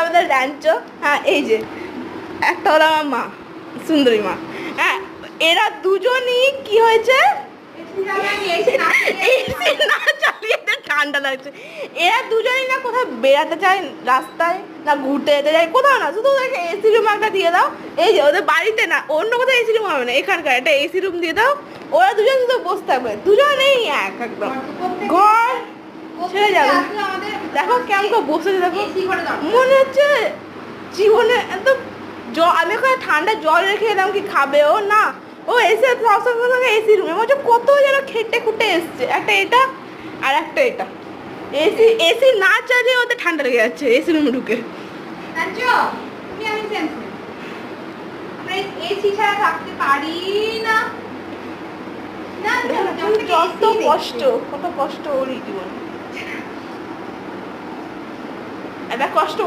আমাদের র্যাঞ্চো। হ্যাঁ এই যে একটা হলো আমার মা, সুন্দরী মা। হ্যাঁ এরা দুজনই কি হয়েছে, না চালিয়ে ঠান্ডা লাগছে। এরা দুজনই না কোথাও বেড়াতে চায় রাস্তায়, না ঘুরতে যেতে চায়, কোথাও না, শুধু ওদেরকে এসি রুম একটা দিয়ে দাও। এই যে ওদের বাড়িতে না, অন্য কোথাও এসি রুম হবে না, এখানকার একটা এসি রুম দিয়ে দাও, ওরা দুজন শুধু বসে থাকবে, দুজনেই এক একদম ঘর ছেড়ে যাবে। দেখো কেমন করে বসেছে, দেখো মনে হচ্ছে জীবনে একদম আমি ওখানে ঠান্ডা জল রেখে এলাম কি খাবে ও, না ও এসে সবসময় সঙ্গে এসি রুমে বলছে কত যেন খেটে খুটে এসছে, একটা এটা আর একটা এটা। এসি এসি না চালিয়ে ওদের ঠান্ডা লেগে যাচ্ছে এসি রুমে ঢুকে। এসি ছাড়া থাকতে পারি না। কত কষ্ট, কত কষ্ট ওর জীবন, একটা কষ্ট।